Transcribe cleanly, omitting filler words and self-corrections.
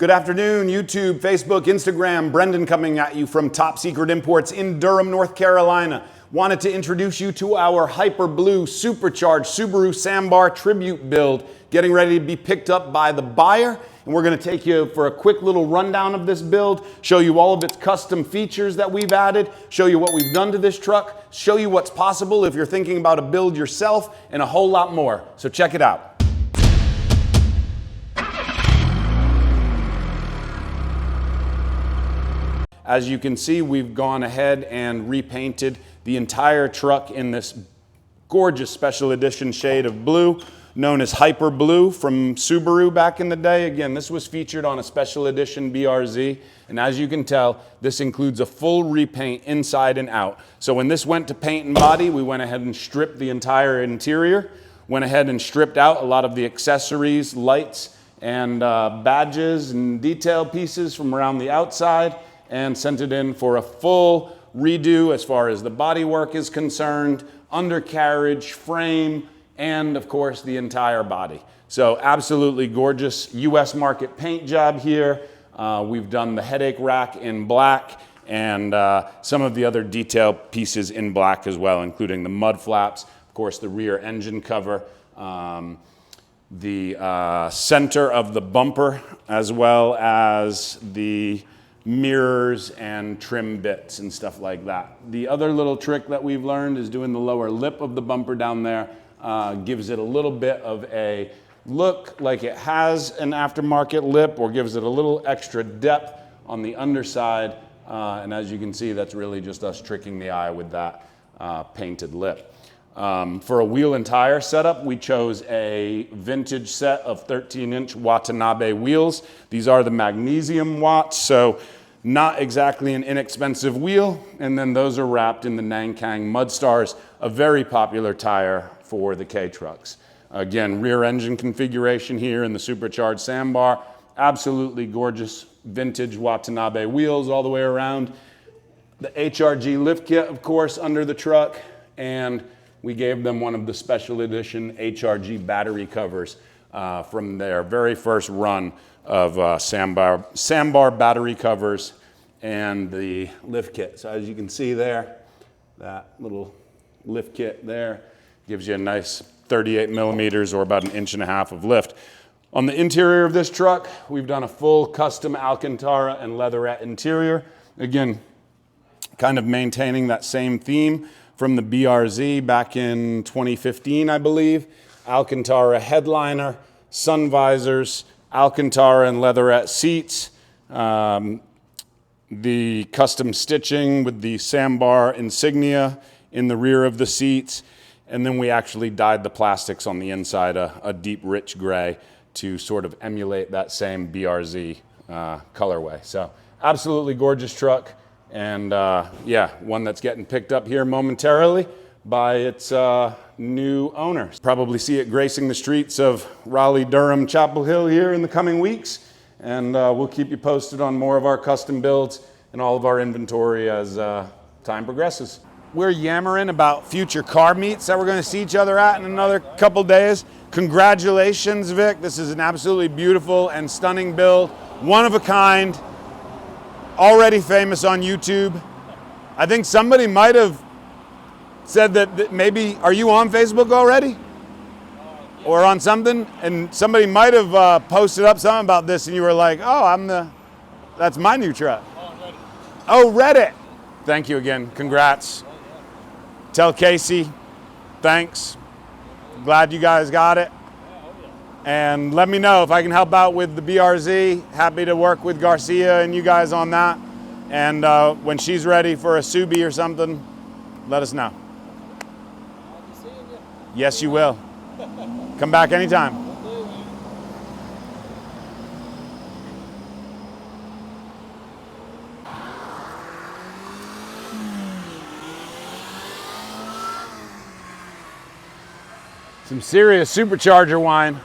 Good afternoon, YouTube, Facebook, Instagram. Brendan coming at you from Top Secret Imports in Durham, North Carolina. Wanted to introduce you to our Hyper Blue Supercharged Subaru Sambar Tribute build, getting ready to be picked up by the buyer. And we're going to take you for a quick little rundown of this build, show you all of its custom features that we've added, show you what we've done to this truck, show you what's possible if you're thinking about a build yourself, and a whole lot more. So check it out. As you can see, we've gone ahead and repainted the entire truck in this gorgeous special edition shade of blue, known as Hyper Blue from Subaru back in the day. Again, this was featured on a special edition BRZ, and as you can tell, this includes a full repaint inside and out. So when this went to paint and body, we went ahead and stripped the entire interior, went ahead and stripped out a lot of the accessories, lights, and badges and detail pieces from around the outside, and sent it in for a full redo as far as the bodywork is concerned, undercarriage, frame, and of course the entire body. So absolutely gorgeous US market paint job here. We've done the headache rack in black and some of the other detail pieces in black as well, including the mud flaps, of course the rear engine cover, the center of the bumper, as well as the mirrors and trim bits and stuff like that. The other little trick that we've learned is doing the lower lip of the bumper down there. Gives it a little bit of a look like it has an aftermarket lip, or gives it a little extra depth on the underside. And as you can see, that's really just us tricking the eye with that painted lip. For a wheel and tire setup, we chose a vintage set of 13-inch Watanabe wheels. These are the magnesium watts, so not exactly an inexpensive wheel. And then those are wrapped in the Nankang Mudstars, a very popular tire for the Kei trucks. Again, rear engine configuration here in the supercharged Sambar. Absolutely gorgeous vintage Watanabe wheels all the way around. The HRG lift kit, of course, under the truck, and we gave them one of the special edition HRG battery covers from their very first run of Sambar battery covers and the lift kit. So as you can see there, that little lift kit there gives you a nice 38 millimeters or about 1.5 inches of lift. On the interior of this truck, we've done a full custom Alcantara and leatherette interior. Again, kind of maintaining that same theme from the BRZ back in 2015, I believe. Alcantara headliner, sun visors, Alcantara and leatherette seats, the custom stitching with the Sambar insignia in the rear of the seats, and then we actually dyed the plastics on the inside a deep rich gray to sort of emulate that same BRZ colorway. So absolutely gorgeous truck. And yeah, one that's getting picked up here momentarily by its new owner. Probably see it gracing the streets of Raleigh, Durham, Chapel Hill here in the coming weeks. And we'll keep you posted on more of our custom builds and all of our inventory as time progresses. We're yammering about future car meets that we're going to see each other at in another couple days. Congratulations, Vic. This is an absolutely beautiful and stunning build. One of a kind. Already famous on YouTube. I think somebody might have said that maybe, are you on Facebook already? Yeah. Or on something? And somebody might have posted up something about this and you were like, oh, that's my new truck. Oh, Reddit. Thank you again. Congrats. Tell Casey, thanks. Glad you guys got it. And let me know if I can help out with the BRZ. Happy to work with Garcia and you guys on that. And when she's ready for a Subi or something, let us know. Yes, you will. Come back anytime. Some serious supercharger wine.